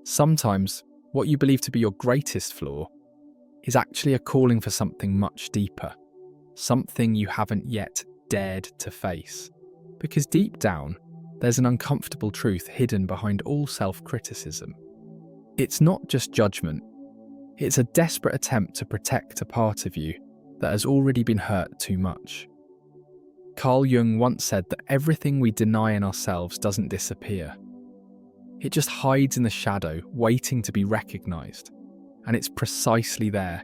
Sometimes, what you believe to be your greatest flaw is actually a calling for something much deeper, something you haven't yet dared to face. Because deep down, there's an uncomfortable truth hidden behind all self-criticism. It's not just judgment, it's a desperate attempt to protect a part of you that has already been hurt too much. Carl Jung once said that everything we deny in ourselves doesn't disappear. It just hides in the shadow, waiting to be recognized. And it's precisely there,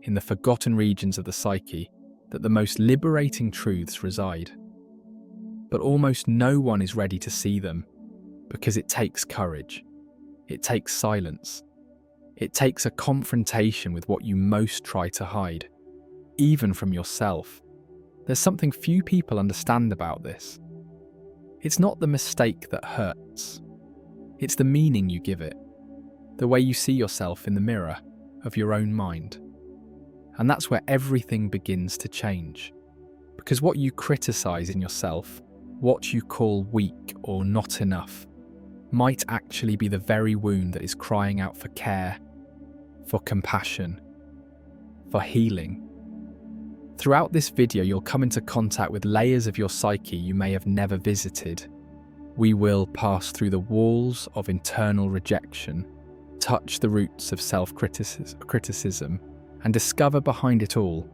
in the forgotten regions of the psyche, that the most liberating truths reside. But almost no one is ready to see them, because it takes courage. It takes silence. It takes a confrontation with what you most try to hide, even from yourself. There's something few people understand about this. It's not the mistake that hurts. It's the meaning you give it, the way you see yourself in the mirror of your own mind. And that's where everything begins to change. Because what you criticize in yourself, what you call weak or not enough, might actually be the very wound that is crying out for care, for compassion, for healing. Throughout this video, you'll come into contact with layers of your psyche you may have never visited. We will pass through the walls of internal rejection, touch the roots of self-criticism, and discover behind it all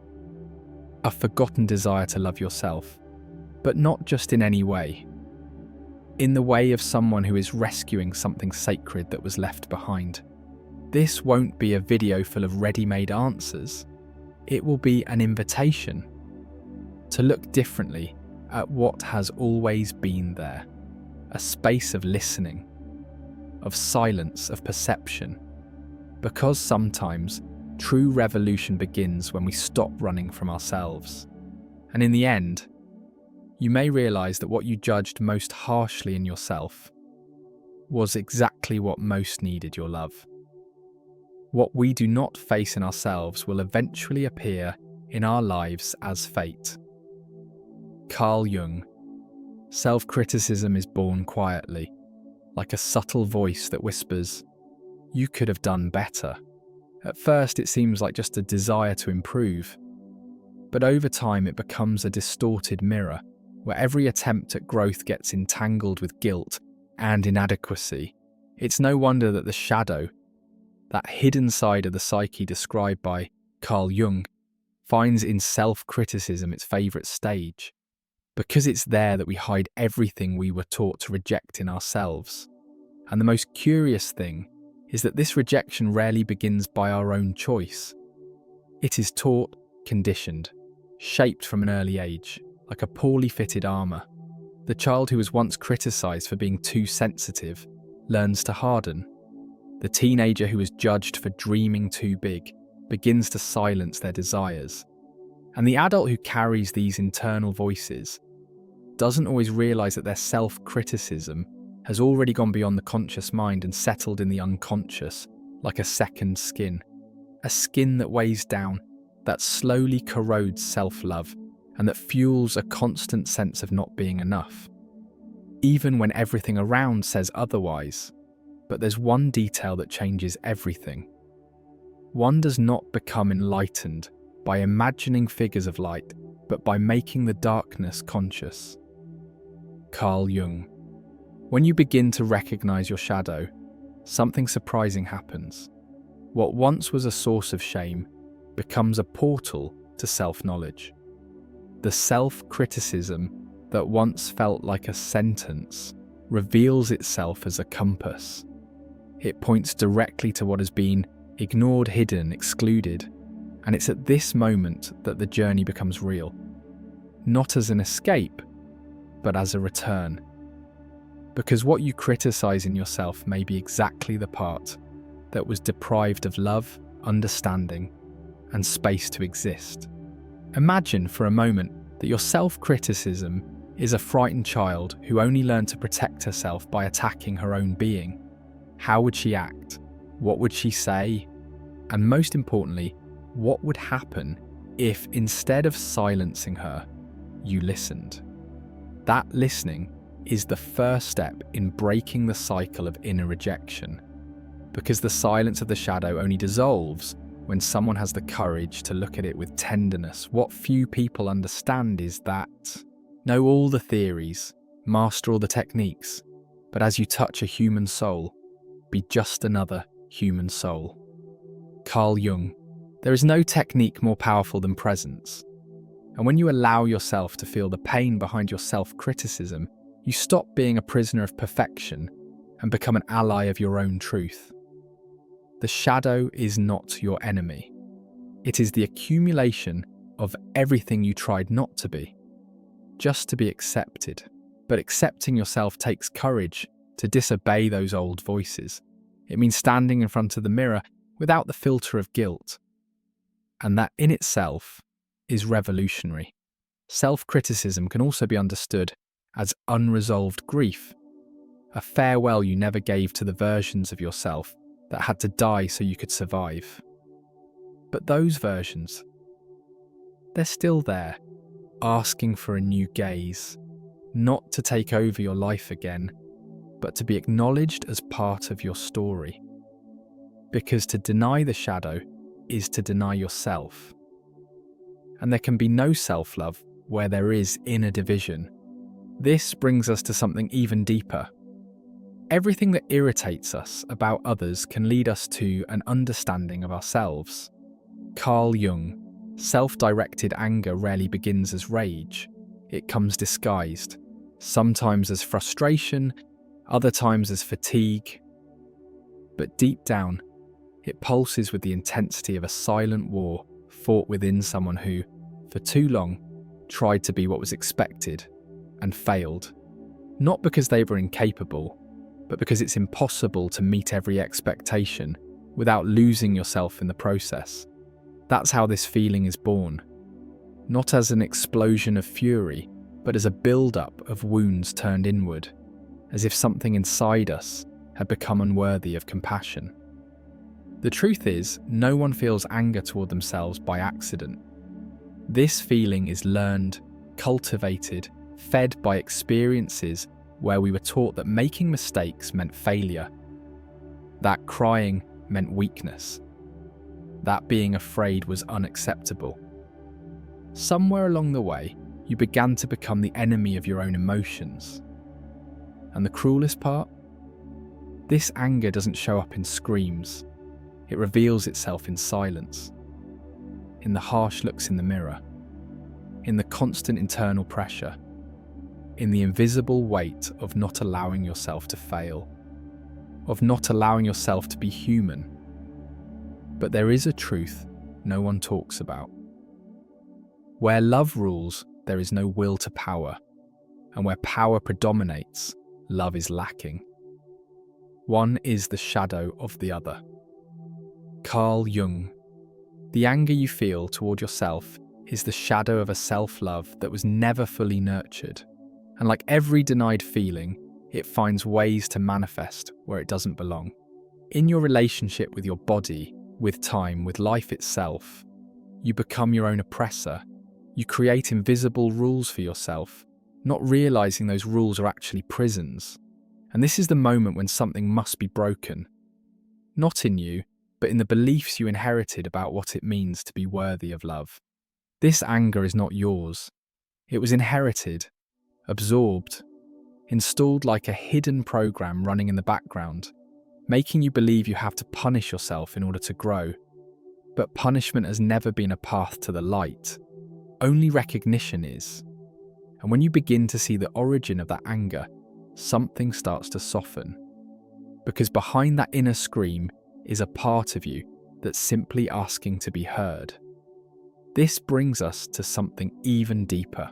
a forgotten desire to love yourself, but not just in any way. In the way of someone who is rescuing something sacred that was left behind. This won't be a video full of ready-made answers. It will be an invitation to look differently at what has always been there. A space of listening, of silence, of perception. Because sometimes true revolution begins when we stop running from ourselves. And in the end, you may realize that what you judged most harshly in yourself was exactly what most needed your love. What we do not face in ourselves will eventually appear in our lives as fate. Carl Jung. Self-criticism is born quietly, like a subtle voice that whispers, "You could have done better." At first, it seems like just a desire to improve. But over time, it becomes a distorted mirror, where every attempt at growth gets entangled with guilt and inadequacy. It's no wonder that the shadow, that hidden side of the psyche described by Carl Jung, finds in self-criticism its favourite stage. Because it's there that we hide everything we were taught to reject in ourselves. And the most curious thing is that this rejection rarely begins by our own choice. It is taught, conditioned, shaped from an early age, like a poorly fitted armour. The child who was once criticised for being too sensitive learns to harden. The teenager who was judged for dreaming too big begins to silence their desires. And the adult who carries these internal voices doesn't always realise that their self-criticism has already gone beyond the conscious mind and settled in the unconscious like a second skin. A skin that weighs down, that slowly corrodes self-love, and that fuels a constant sense of not being enough. Even when everything around says otherwise. But there's one detail that changes everything. One does not become enlightened by imagining figures of light, but by making the darkness conscious. Carl Jung. When you begin to recognize your shadow, something surprising happens. What once was a source of shame becomes a portal to self-knowledge. The self-criticism that once felt like a sentence reveals itself as a compass. It points directly to what has been ignored, hidden, excluded, and it's at this moment that the journey becomes real. Not as an escape, but as a return. Because what you criticize in yourself may be exactly the part that was deprived of love, understanding, and space to exist. Imagine for a moment that your self-criticism is a frightened child who only learned to protect herself by attacking her own being. How would she act? What would she say? And most importantly, what would happen if instead of silencing her, you listened? That listening is the first step in breaking the cycle of inner rejection. because the silence of the shadow only dissolves when someone has the courage to look at it with tenderness. What few people understand is that know all the theories, master all the techniques, but as you touch a human soul, be just another human soul. Carl Jung. There is no technique more powerful than presence. And when you allow yourself to feel the pain behind your self-criticism, you stop being a prisoner of perfection and become an ally of your own truth. The shadow is not your enemy. It is the accumulation of everything you tried not to be, just to be accepted. But accepting yourself takes courage to disobey those old voices. It means standing in front of the mirror without the filter of guilt. And that in itself is revolutionary. Self-criticism can also be understood as unresolved grief, a farewell you never gave to the versions of yourself that had to die so you could survive. But those versions, they're still there, asking for a new gaze, not to take over your life again, but to be acknowledged as part of your story. Because to deny the shadow is to deny yourself. And there can be no self-love where there is inner division. This brings us to something even deeper. Everything that irritates us about others can lead us to an understanding of ourselves. Carl Jung, self-directed anger rarely begins as rage. It comes disguised, sometimes as frustration, other times as fatigue. But deep down, it pulses with the intensity of a silent war fought within someone who, for too long, tried to be what was expected and failed. Not because they were incapable, but because it's impossible to meet every expectation without losing yourself in the process. That's how this feeling is born. Not as an explosion of fury, but as a build-up of wounds turned inward, as if something inside us had become unworthy of compassion. The truth is, no one feels anger toward themselves by accident. This feeling is learned, cultivated, fed by experiences where we were taught that making mistakes meant failure, that crying meant weakness, that being afraid was unacceptable. Somewhere along the way, you began to become the enemy of your own emotions. And the cruelest part? This anger doesn't show up in screams. It reveals itself in silence, in the harsh looks in the mirror, in the constant internal pressure, in the invisible weight of not allowing yourself to fail, of not allowing yourself to be human. But there is a truth no one talks about. Where love rules, there is no will to power, and where power predominates, love is lacking. One is the shadow of the other. Carl Jung. The anger you feel toward yourself is the shadow of a self-love that was never fully nurtured. And like every denied feeling, it finds ways to manifest where it doesn't belong. In your relationship with your body, with time, with life itself, you become your own oppressor. You create invisible rules for yourself, not realizing those rules are actually prisons. And this is the moment when something must be broken. Not in you, but in the beliefs you inherited about what it means to be worthy of love. This anger is not yours. It was inherited, absorbed, installed like a hidden program running in the background, making you believe you have to punish yourself in order to grow. But punishment has never been a path to the light. Only recognition is. And when you begin to see the origin of that anger, something starts to soften. Because behind that inner scream is a part of you that's simply asking to be heard. This brings us to something even deeper.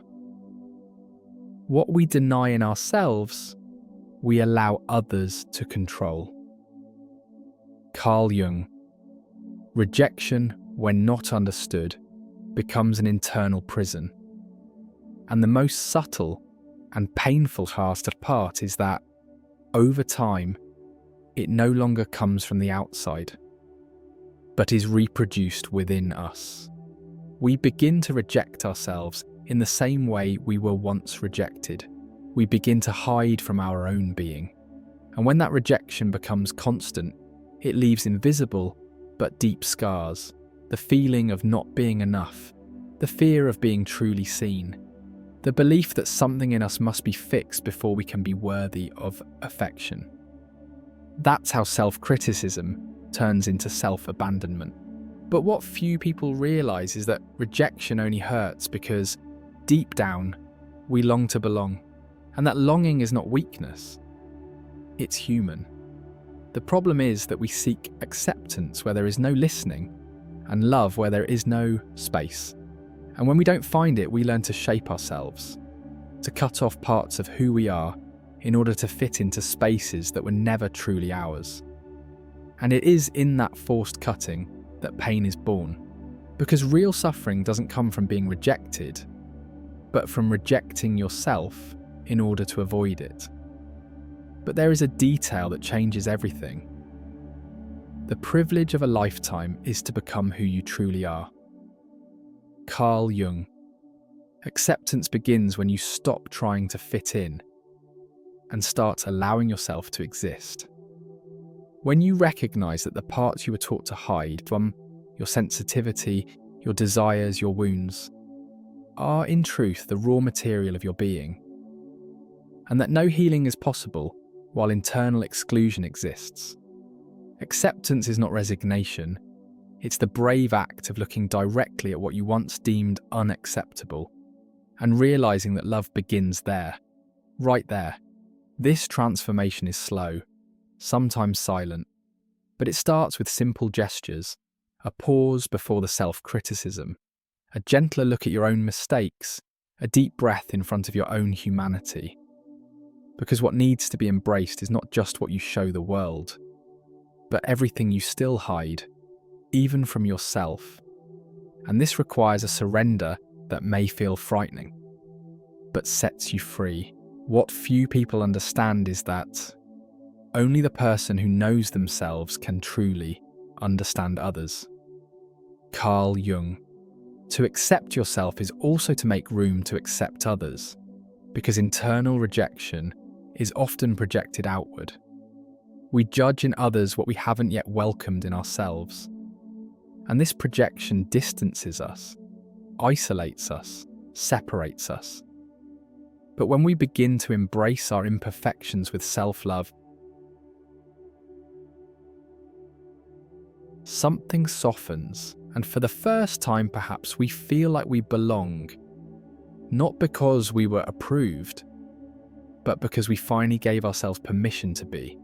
What we deny in ourselves, we allow others to control. Carl Jung. Rejection, when not understood, becomes an internal prison. And the most subtle and painful hardest part is that, over time, it no longer comes from the outside, but is reproduced within us. We begin to reject ourselves in the same way we were once rejected. We begin to hide from our own being. And when that rejection becomes constant, It leaves invisible but deep scars, the feeling of not being enough, the fear of being truly seen, the belief that something in us must be fixed before we can be worthy of affection. That's how self-criticism turns into self-abandonment. But what few people realise is that rejection only hurts because, deep down, we long to belong, and that longing is not weakness. It's human. The problem is that we seek acceptance where there is no listening, and love where there is no space. And when we don't find it, we learn to shape ourselves, to cut off parts of who we are in order to fit into spaces that were never truly ours. And it is in that forced cutting that pain is born, because real suffering doesn't come from being rejected, but from rejecting yourself in order to avoid it. But there is a detail that changes everything. The privilege of a lifetime is to become who you truly are. Carl Jung. Acceptance begins when you stop trying to fit in and start allowing yourself to exist. When you recognize that the parts you were taught to hide, from your sensitivity, your desires, your wounds, are in truth the raw material of your being, and that no healing is possible while internal exclusion exists. Acceptance is not resignation, it's the brave act of looking directly at what you once deemed unacceptable and realizing that love begins there, right there. This transformation is slow, sometimes silent, but it starts with simple gestures, a pause before the self-criticism, a gentler look at your own mistakes, a deep breath in front of your own humanity. Because what needs to be embraced is not just what you show the world, but everything you still hide, even from yourself. And this requires a surrender that may feel frightening, but sets you free. What few people understand is that only the person who knows themselves can truly understand others. Carl Jung. To accept yourself is also to make room to accept others, because internal rejection is often projected outward. We judge in others what we haven't yet welcomed in ourselves. And this projection distances us, isolates us, separates us. But when we begin to embrace our imperfections with self-love, something softens, and for the first time perhaps we feel like we belong, not because we were approved, but because we finally gave ourselves permission to be.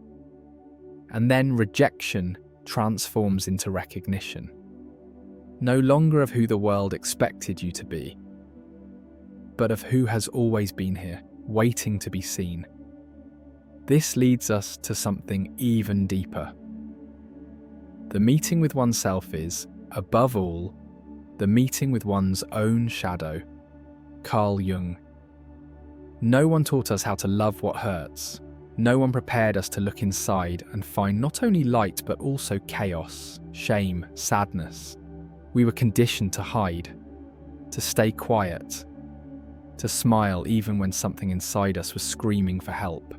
And then rejection transforms into recognition. No longer of who the world expected you to be, but of who has always been here, waiting to be seen. This leads us to something even deeper. The meeting with oneself is, above all, the meeting with one's own shadow. Carl Jung. No one taught us how to love what hurts. No one prepared us to look inside and find not only light but also chaos, shame, sadness. We were conditioned to hide, to stay quiet, to smile even when something inside us was screaming for help.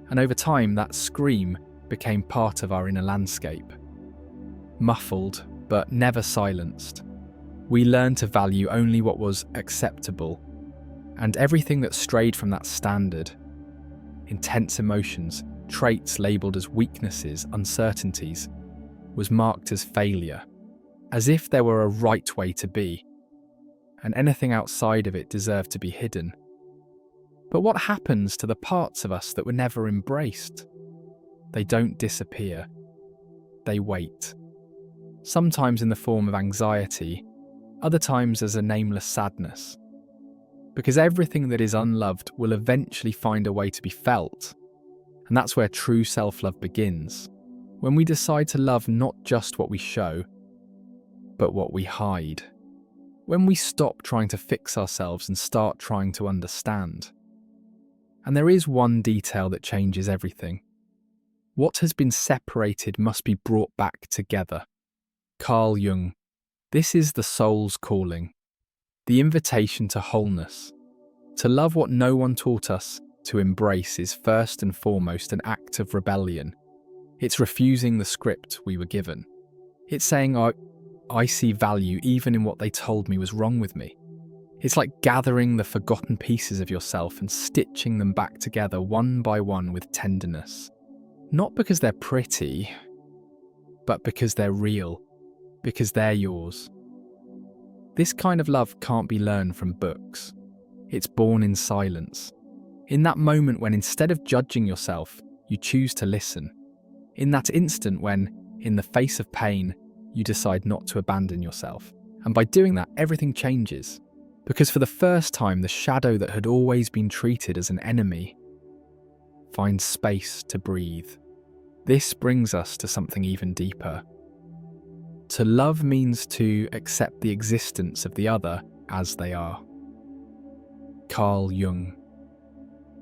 And over time, that scream became part of our inner landscape. Muffled, but never silenced. We learned to value only what was acceptable, and everything that strayed from that standard, intense emotions, traits labelled as weaknesses, uncertainties, was marked as failure, as if there were a right way to be, and anything outside of it deserved to be hidden. But what happens to the parts of us that were never embraced? They don't disappear. They wait. Sometimes in the form of anxiety, other times as a nameless sadness. Because everything that is unloved will eventually find a way to be felt. And that's where true self-love begins. When we decide to love not just what we show, but what we hide. When we stop trying to fix ourselves and start trying to understand. And there is one detail that changes everything. What has been separated must be brought back together. Carl Jung. This is the soul's calling, the invitation to wholeness. To love what no one taught us to embrace is first and foremost an act of rebellion. It's refusing the script we were given. It's saying, I see value even in what they told me was wrong with me. It's like gathering the forgotten pieces of yourself and stitching them back together one by one with tenderness. Not because they're pretty, but because they're real, because they're yours. This kind of love can't be learned from books. It's born in silence. In that moment when instead of judging yourself, you choose to listen. In that instant when, in the face of pain, you decide not to abandon yourself. And by doing that, everything changes. Because for the first time, the shadow that had always been treated as an enemy finds space to breathe. This brings us to something even deeper. To love means to accept the existence of the other as they are. Carl Jung.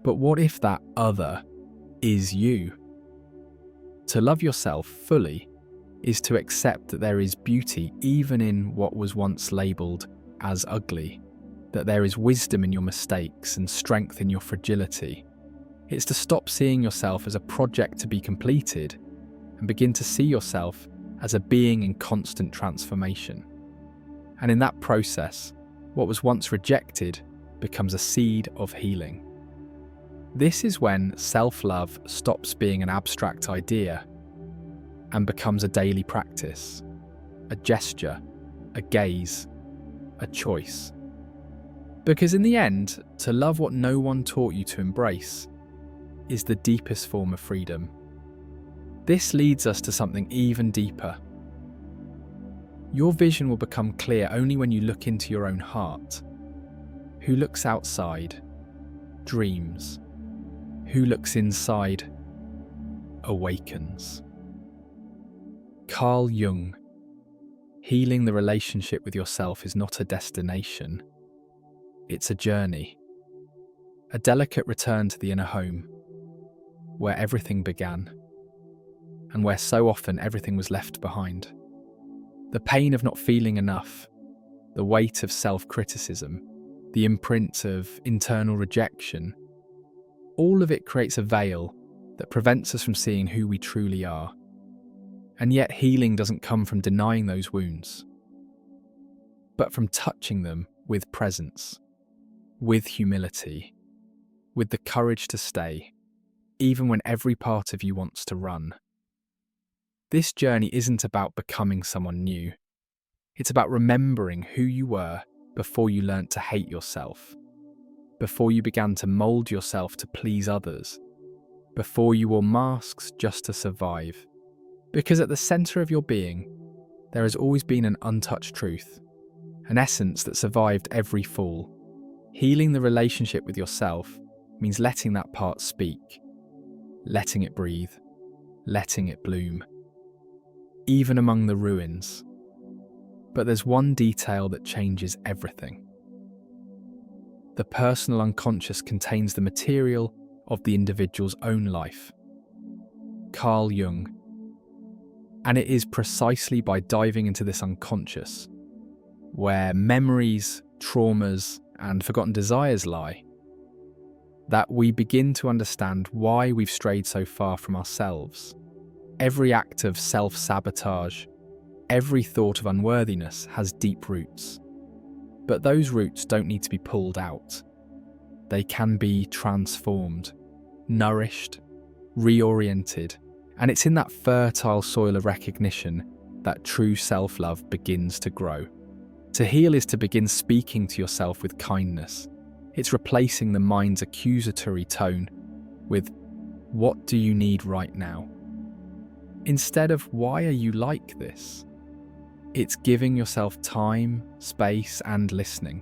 But what if that other is you? To love yourself fully is to accept that there is beauty even in what was once labelled as ugly, that there is wisdom in your mistakes and strength in your fragility. It's to stop seeing yourself as a project to be completed and begin to see yourself as a being in constant transformation. And in that process, what was once rejected becomes a seed of healing. This is when self-love stops being an abstract idea and becomes a daily practice, a gesture, a gaze, a choice. Because in the end, to love what no one taught you to embrace is the deepest form of freedom. This leads us to something even deeper. Your vision will become clear only when you look into your own heart. Who looks outside dreams. Who looks inside awakens. Carl Jung. Healing the relationship with yourself is not a destination. It's a journey. A delicate return to the inner home, where everything began, and where so often everything was left behind. The pain of not feeling enough, the weight of self-criticism, the imprint of internal rejection, all of it creates a veil that prevents us from seeing who we truly are. And yet healing doesn't come from denying those wounds, but from touching them with presence, with humility, with the courage to stay, even when every part of you wants to run. This journey isn't about becoming someone new. It's about remembering who you were before you learnt to hate yourself, before you began to mould yourself to please others, before you wore masks just to survive. Because at the centre of your being, there has always been an untouched truth, an essence that survived every fall. Healing the relationship with yourself means letting that part speak, letting it breathe, letting it bloom, even among the ruins. But there's one detail that changes everything. The personal unconscious contains the material of the individual's own life. Carl Jung. And it is precisely by diving into this unconscious, where memories, traumas, and forgotten desires lie, that we begin to understand why we've strayed so far from ourselves. Every act of self-sabotage, every thought of unworthiness has deep roots. But those roots don't need to be pulled out. They can be transformed, nourished, reoriented, and it's in that fertile soil of recognition that true self-love begins to grow. To heal is to begin speaking to yourself with kindness. It's replacing the mind's accusatory tone with, "What do you need right now?" Instead of, "Why are you like this?" It's giving yourself time, space, and listening.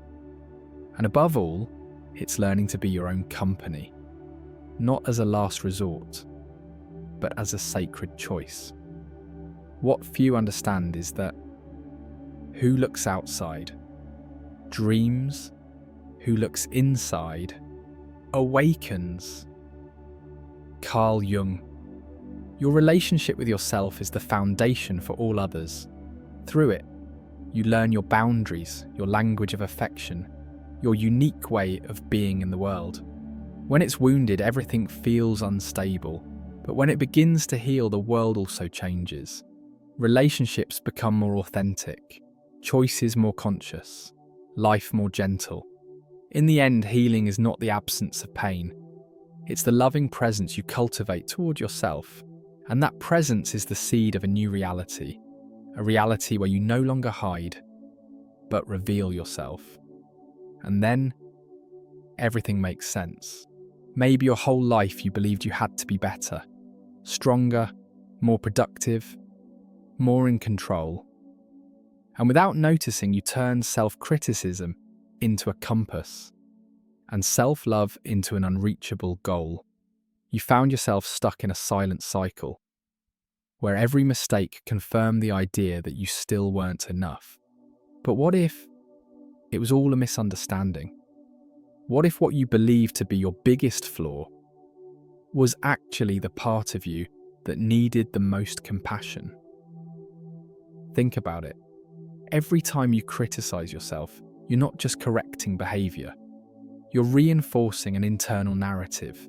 And above all, it's learning to be your own company, not as a last resort, but as a sacred choice. What few understand is that who looks outside dreams, who looks inside awakens. Carl Jung. Your relationship with yourself is the foundation for all others. Through it, you learn your boundaries, your language of affection, your unique way of being in the world. When it's wounded, everything feels unstable, But when it begins to heal, the world also changes. Relationships become more authentic, choices more conscious, life more gentle. In the end, healing is not the absence of pain. It's the loving presence you cultivate toward yourself. And that presence is the seed of a new reality. A reality where you no longer hide, but reveal yourself. And then, everything makes sense. Maybe your whole life you believed you had to be better, stronger, more productive, more in control. And without noticing, you turned self-criticism into a compass and self-love into an unreachable goal. You found yourself stuck in a silent cycle where every mistake confirmed the idea that you still weren't enough. But what if it was all a misunderstanding? What if what you believed to be your biggest flaw was actually the part of you that needed the most compassion? Think about it. Every time you criticize yourself, you're not just correcting behavior. You're reinforcing an internal narrative.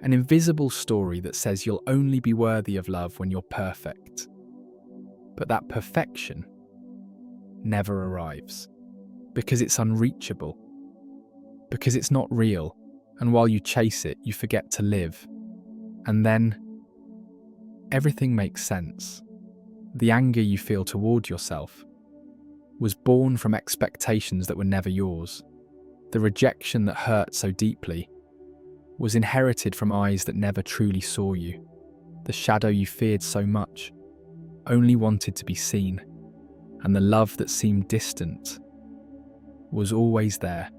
An invisible story that says you'll only be worthy of love when you're perfect. But that perfection never arrives. Because it's unreachable. Because it's not real. And while you chase it, you forget to live. And then, everything makes sense. The anger you feel toward yourself was born from expectations that were never yours. The rejection that hurt so deeply was inherited from eyes that never truly saw you. The shadow you feared so much only wanted to be seen, and the love that seemed distant was always there,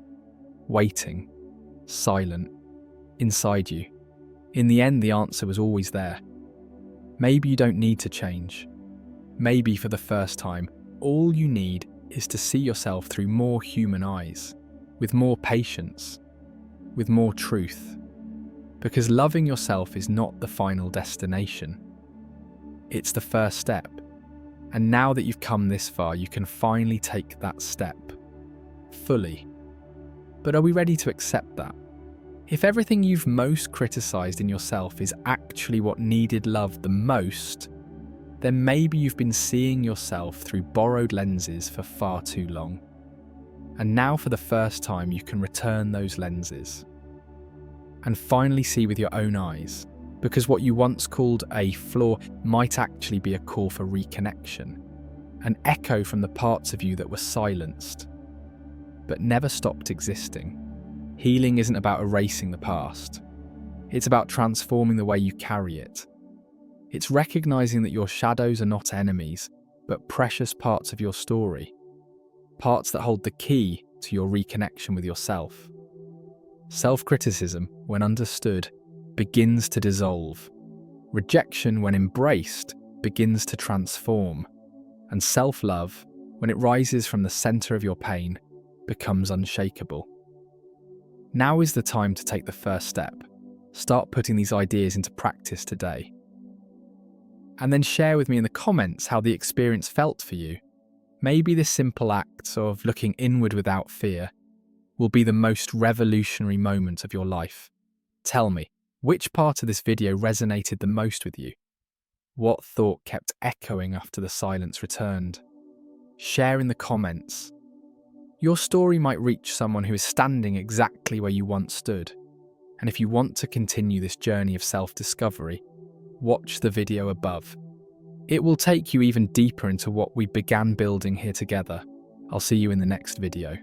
waiting, silent, inside you. In the end, the answer was always there. Maybe you don't need to change. Maybe for the first time, all you need is to see yourself through more human eyes, with more patience, with more truth. Because loving yourself is not the final destination. It's the first step. And now that you've come this far, you can finally take that step. Fully. But are we ready to accept that? If everything you've most criticized in yourself is actually what needed love the most, then maybe you've been seeing yourself through borrowed lenses for far too long. And now for the first time you can return those lenses and finally see with your own eyes, because what you once called a flaw might actually be a call for reconnection, an echo from the parts of you that were silenced, but never stopped existing. Healing isn't about erasing the past. It's about transforming the way you carry it. It's recognizing that your shadows are not enemies, but precious parts of your story. Parts that hold the key to your reconnection with yourself. Self-criticism, when understood, begins to dissolve. Rejection, when embraced, begins to transform. And self-love, when it rises from the center of your pain, becomes unshakable. Now is the time to take the first step. Start putting these ideas into practice today. And then share with me in the comments how the experience felt for you. Maybe this simple act of looking inward without fear will be the most revolutionary moment of your life. Tell me, which part of this video resonated the most with you? What thought kept echoing after the silence returned? Share in the comments. Your story might reach someone who is standing exactly where you once stood. And if you want to continue this journey of self-discovery, watch the video above. It will take you even deeper into what we began building here together. I'll see you in the next video.